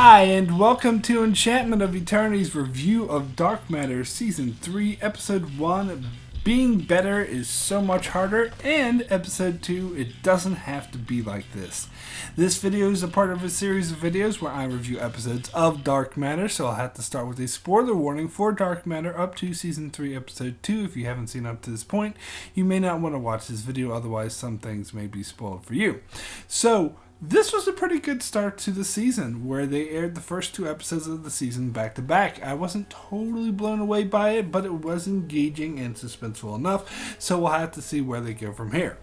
Hi, and welcome to Enchantment of Eternity's review of Dark Matter Season 3, Episode 1, Being Better is So Much Harder, and Episode 2, It Doesn't Have to Be Like This. This video is a part of a series of videos where I review episodes of Dark Matter, so I'll have to start with a spoiler warning for Dark Matter up to Season 3, Episode 2. If you haven't seen up to this point, you may not want to watch this video, otherwise some things may be spoiled for you. So, this was a pretty good start to the season, where they aired the first two episodes of the season back to back. I wasn't totally blown away by it, but it was engaging and suspenseful enough, so we'll have to see where they go from here.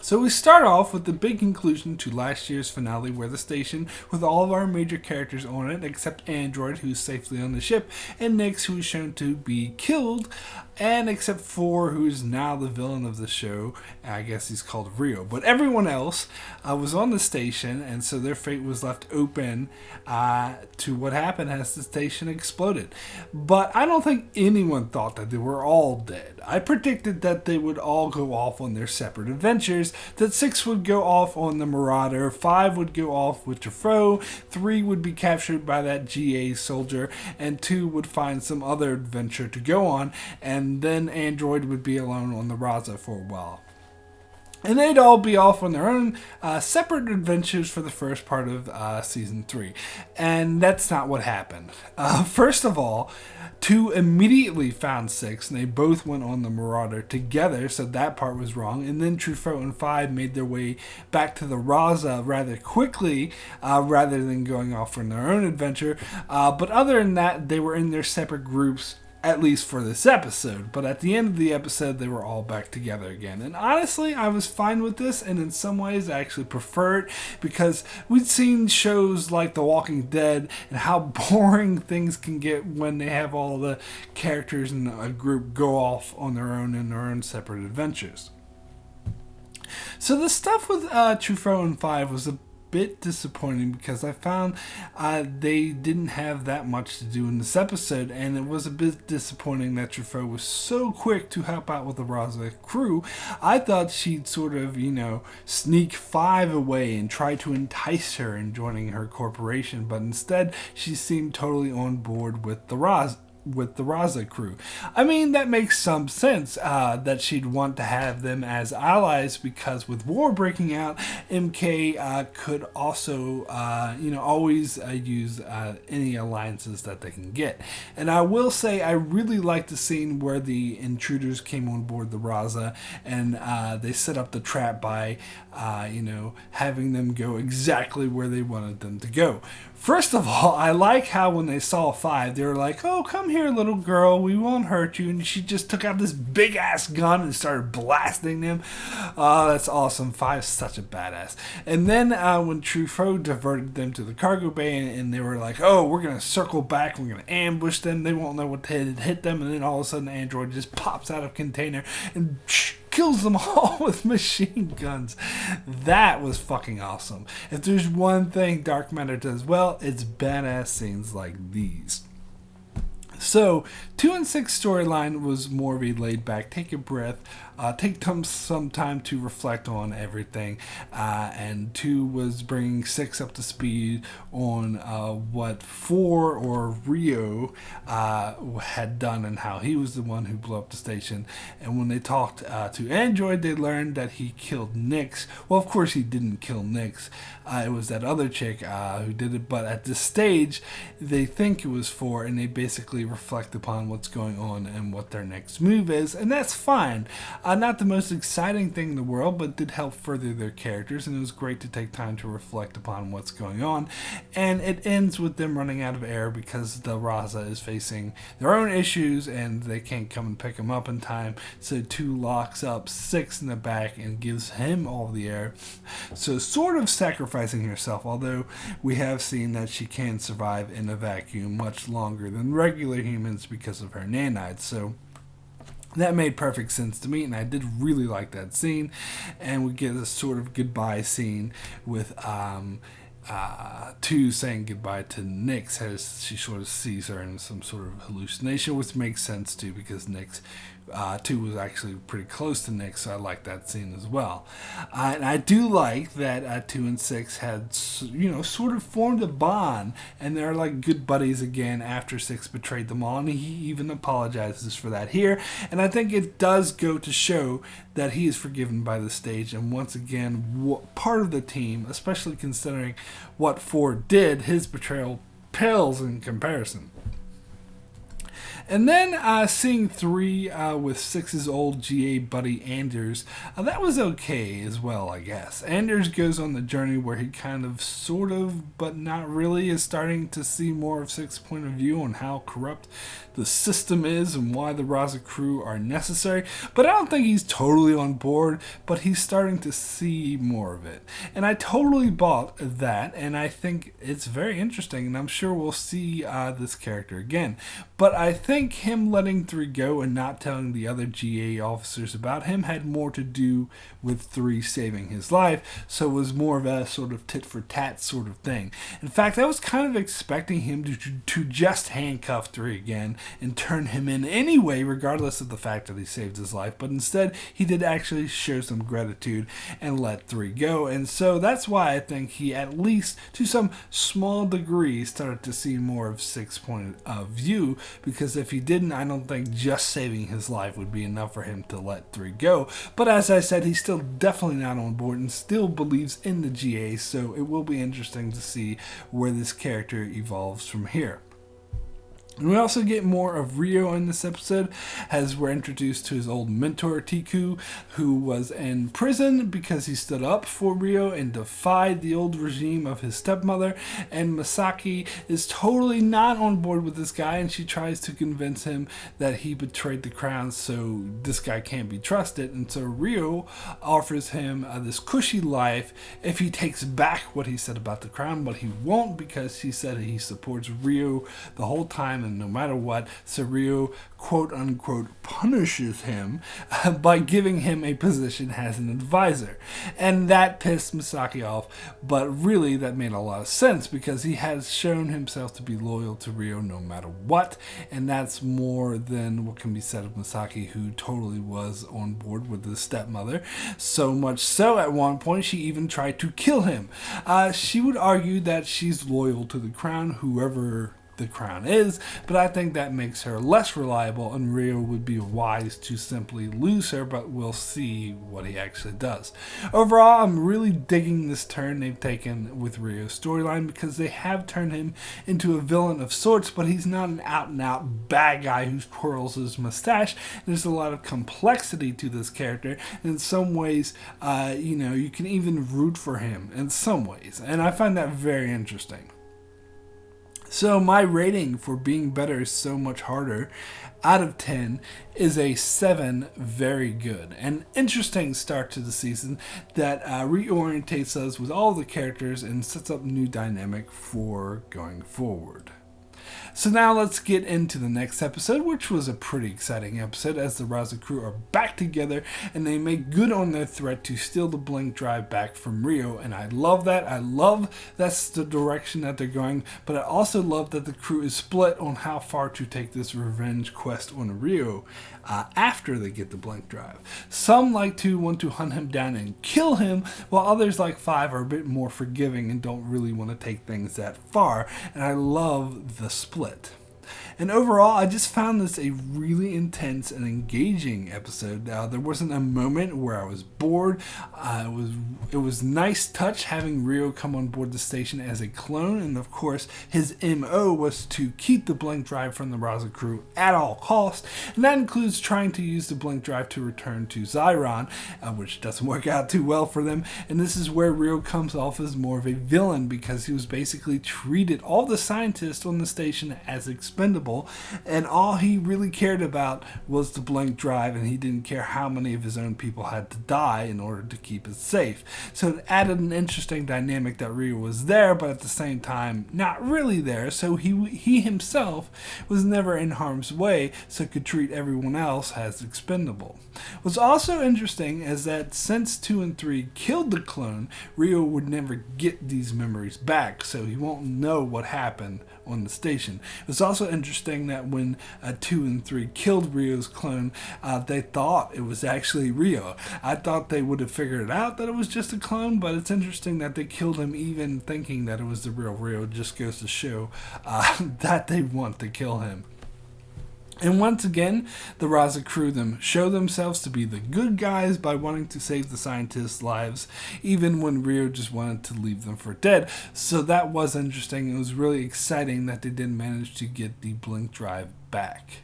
So we start off with the big conclusion to last year's finale, where the station, with all of our major characters on it, except Android, who's safely on the ship, and Nyx, who is shown to be killed, and except for who is now the villain of the show, I guess he's called Rio. But everyone else was on the station, and so their fate was left open to what happened as the station exploded. But I don't think anyone thought that they were all dead. I predicted that they would all go off on their separate adventures, that 6 would go off on the Marauder, 5 would go off with Truffaut, 3 would be captured by that GA soldier, and 2 would find some other adventure to go on, and then Android would be alone on the Raza for a while. And they'd all be off on their own separate adventures for the first part of Season 3. And that's not what happened. First of all, 2 immediately found 6, and they both went on the Marauder together, so that part was wrong. And then Truffaut and 5 made their way back to the Raza rather quickly, rather than going off on their own adventure. But other than that, they were in their separate groups, at least for this episode. But at the end of the episode, they were all back together again. And honestly, I was fine with this, and in some ways I actually prefer it, because we'd seen shows like The Walking Dead and how boring things can get when they have all the characters in a group go off on their own in their own separate adventures. So the stuff with Truffaut and 5 was a bit disappointing, because I found they didn't have that much to do in this episode, and it was a bit disappointing that Truffaut was so quick to help out with the Raza crew. I thought she'd sort of, sneak 5 away and try to entice her in joining her corporation, but instead she seemed totally on board with the Raza crew. I mean, that makes some sense, that she'd want to have them as allies, because with war breaking out, MK could also, always use any alliances that they can get. And I will say, I really liked the scene where the Intruders came on board the Raza, and they set up the trap by, having them go exactly where they wanted them to go. First of all, I like how when they saw 5, they were like, "Oh, come here, little girl, we won't hurt you." And she just took out this big-ass gun and started blasting them. Oh, that's awesome. 5's such a badass. And then when Truffaut diverted them to the cargo bay, and they were like, "Oh, we're going to circle back, we're going to ambush them, they won't know what to hit them," and then all of a sudden Android just pops out of container and kills them all with machine guns. That was fucking awesome. If there's one thing Dark Matter does well, it's badass scenes like these. So, 2 and 6 storyline was more of a laid back, take a breath, take some time to reflect on everything, and 2 was bringing 6 up to speed on what 4 or Rio had done, and how he was the one who blew up the station. And when they talked to Android, they learned that he killed Nyx. Well, of course he didn't kill Nyx. It was that other chick who did it, but at this stage they think it was 4, and they basically reflect upon what's going on and what their next move is, and that's fine. Not the most exciting thing in the world, but did help further their characters, and it was great to take time to reflect upon what's going on. And it ends with them running out of air because the Raza is facing their own issues and they can't come and pick them up in time, so 2 locks up 6 in the back and gives him all the air, so sort of sacrificing herself, although we have seen that she can survive in a vacuum much longer than regular humans because of her nanites. So that made perfect sense to me, and I did really like that scene. And we get a sort of goodbye scene with 2 saying goodbye to Nyx as she sort of sees her in some sort of hallucination, which makes sense too because Nyx 2 was actually pretty close to Nyx, so I like that scene as well. And I do like that 2 and 6 had, sort of formed a bond, and they're like good buddies again after 6 betrayed them all, and he even apologizes for that here. And I think it does go to show that he is forgiven by the stage, and once again, part of the team, especially considering what 4 did, his betrayal pales in comparison. And then seeing 3 with 6's old GA buddy Anders, that was okay as well, I guess. Anders goes on the journey where he kind of, sort of, but not really, is starting to see more of 6's point of view on how corrupt the system is and why the Raza crew are necessary. But I don't think he's totally on board, but he's starting to see more of it. And I totally bought that, and I think it's very interesting, and I'm sure we'll see this character again. But I think him letting 3 go and not telling the other GA officers about him had more to do with 3 saving his life, so it was more of a sort of tit-for-tat sort of thing. In fact, I was kind of expecting him to just handcuff 3 again and turn him in anyway, regardless of the fact that he saved his life, but instead he did actually show some gratitude and let 3 go, and so that's why I think he, at least to some small degree, started to see more of 6's point of view, because if he didn't, I don't think just saving his life would be enough for him to let 3 go. But as I said, he's still definitely not on board and still believes in the GA, so it will be interesting to see where this character evolves from here. And we also get more of Rio in this episode as we're introduced to his old mentor Tiku, who was in prison because he stood up for Rio and defied the old regime of his stepmother. And Misaki is totally not on board with this guy, and she tries to convince him that he betrayed the crown, so this guy can't be trusted. And so Rio offers him this cushy life if he takes back what he said about the crown, but he won't because he said he supports Rio the whole time, and no matter what, so Rio quote-unquote punishes him by giving him a position as an advisor. And that pissed Misaki off, but really that made a lot of sense because he has shown himself to be loyal to Rio no matter what, and that's more than what can be said of Misaki, who totally was on board with his stepmother, so much so at one point she even tried to kill him. She would argue that she's loyal to the crown, whoever the crown is, but I think that makes her less reliable, and Rio would be wise to simply lose her, but we'll see what he actually does. Overall, I'm really digging this turn they've taken with Rio's storyline because they have turned him into a villain of sorts, but he's not an out-and-out bad guy who twirls his mustache. There's a lot of complexity to this character, and in some ways, you can even root for him in some ways, and I find that very interesting. So my rating for Being Better Is So Much Harder out of 10 is a 7, very good. An interesting start to the season that reorientates us with all the characters and sets up new dynamic for going forward. So now let's get into the next episode, which was a pretty exciting episode as the Raza crew are back together and they make good on their threat to steal the blink drive back from Rio, and I love that. I love that's the direction that they're going, but I also love that the crew is split on how far to take this revenge quest on Rio after they get the blink drive. Some want to hunt him down and kill him, while others like 5 are a bit more forgiving and don't really want to take things that far, and I love the split. And overall, I just found this a really intense and engaging episode. There wasn't a moment where I was bored. It was nice touch having Rio come on board the station as a clone, and of course, his MO was to keep the blink drive from the Raza crew at all costs, and that includes trying to use the blink drive to return to Zyron, which doesn't work out too well for them. And this is where Rio comes off as more of a villain because he was basically treated all the scientists on the station as expendable expendable, and all he really cared about was the blank drive, and he didn't care how many of his own people had to die in order to keep it safe. So it added an interesting dynamic that Rio was there, but at the same time not really there, so he himself was never in harm's way, so could treat everyone else as expendable. What's also interesting is that since 2 and 3 killed the clone, Rio would never get these memories back, so he won't know what happened on the station. It's also interesting that when 2 and 3 killed Rio's clone, they thought it was actually Rio. I thought they would have figured it out that it was just a clone, but it's interesting that they killed him even thinking that it was the real Rio. It just goes to show that they want to kill him. And once again, the Raza crew show themselves to be the good guys by wanting to save the scientists' lives, even when Rio just wanted to leave them for dead. So that was interesting. It was really exciting that they did manage to get the blink drive back.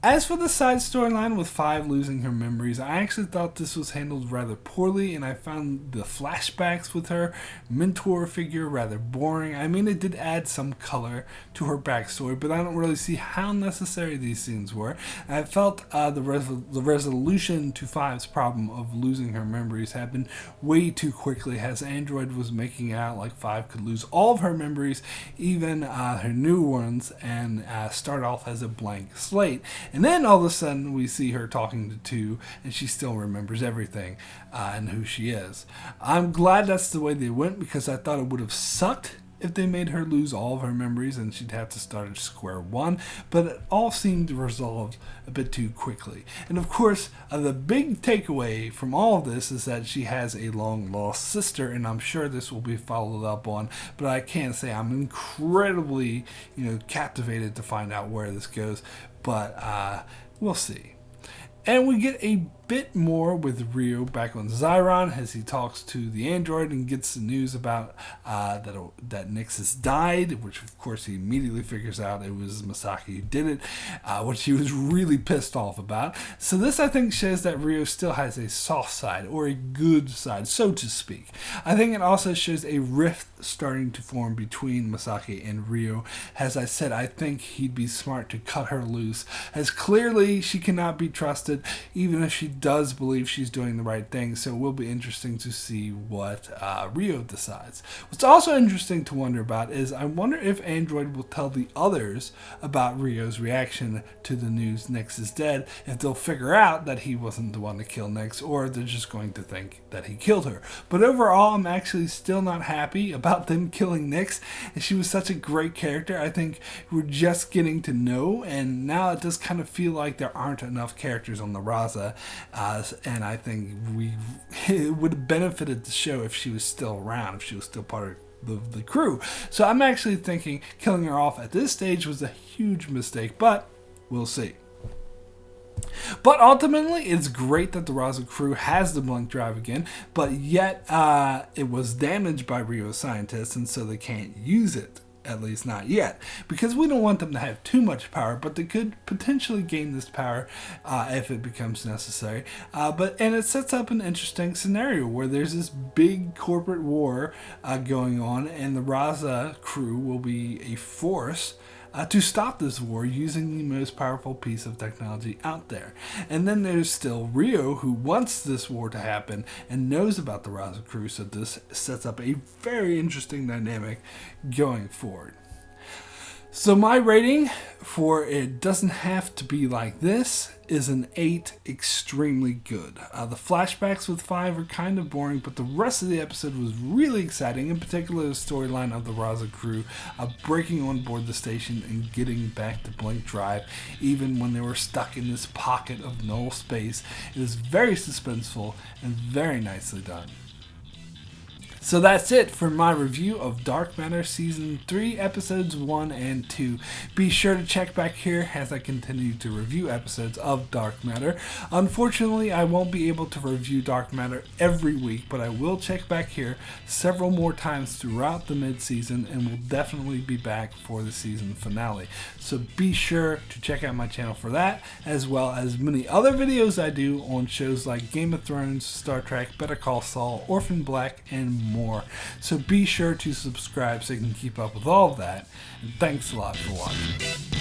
As for the side storyline with Five losing her memories, I actually thought this was handled rather poorly, and I found the flashbacks with her mentor figure rather boring. I mean, it did add some color to her backstory, but I don't really see how necessary these scenes were. I felt the resolution to Five's problem of losing her memories happened way too quickly, as Android was making out like Five could lose all of her memories, even her new ones, and start off as a blank slate. And then all of a sudden we see her talking to 2, and she still remembers everything and who she is. I'm glad that's the way they went, because I thought it would have sucked if they made her lose all of her memories and she'd have to start at square one, but it all seemed resolved a bit too quickly. And of course, the big takeaway from all of this is that she has a long lost sister, and I'm sure this will be followed up on, but I can't say I'm incredibly captivated to find out where this goes, but we'll see. And we get a bit more with Rio back on Zyron as he talks to the android and gets the news about that Nexus died, which of course he immediately figures out it was Masaki who did it, which he was really pissed off about. So this, I think, shows that Rio still has a soft side, or a good side, so to speak. I think it also shows a rift starting to form between Masaki and Rio. As I said, I think he'd be smart to cut her loose, as clearly she cannot be trusted, even if she does believe she's doing the right thing. So it will be interesting to see what Rio decides. What's also interesting to wonder about is, I wonder if Android will tell the others about Rio's reaction to the news Nyx is dead, if they'll figure out that he wasn't the one to kill Nyx, or if they're just going to think that he killed her. But overall, I'm actually still not happy about them killing Nyx, and she was such a great character. I think we're just getting to know, and now it does kind of feel like there aren't enough characters on the Raza, and I think it would have benefited the show if she was still around, if she was still part of the crew. So I'm actually thinking killing her off at this stage was a huge mistake, but we'll see. But ultimately, it's great that the Raza crew has the blink drive again, but yet it was damaged by Rio's scientists, and so they can't use it. At least not yet, because we don't want them to have too much power, but they could potentially gain this power if it becomes necessary. And it sets up an interesting scenario where there's this big corporate war going on, and the Raza crew will be a force to stop this war using the most powerful piece of technology out there. And then there's still Rio, who wants this war to happen and knows about the Raza crew, so this sets up a very interesting dynamic going forward. So my rating for It Doesn't Have to Be Like This is an 8, extremely good. The flashbacks with 5 are kind of boring, but the rest of the episode was really exciting, in particular the storyline of the Raza crew breaking on board the station and getting back to Blink Drive, even when they were stuck in this pocket of null space. It was very suspenseful and very nicely done. So that's it for my review of Dark Matter Season 3, Episodes 1 and 2. Be sure to check back here as I continue to review episodes of Dark Matter. Unfortunately, I won't be able to review Dark Matter every week, but I will check back here several more times throughout the mid-season, and will definitely be back for the season finale. So be sure to check out my channel for that, as well as many other videos I do on shows like Game of Thrones, Star Trek, Better Call Saul, Orphan Black, and more. So be sure to subscribe so you can keep up with all of that. And thanks a lot for watching.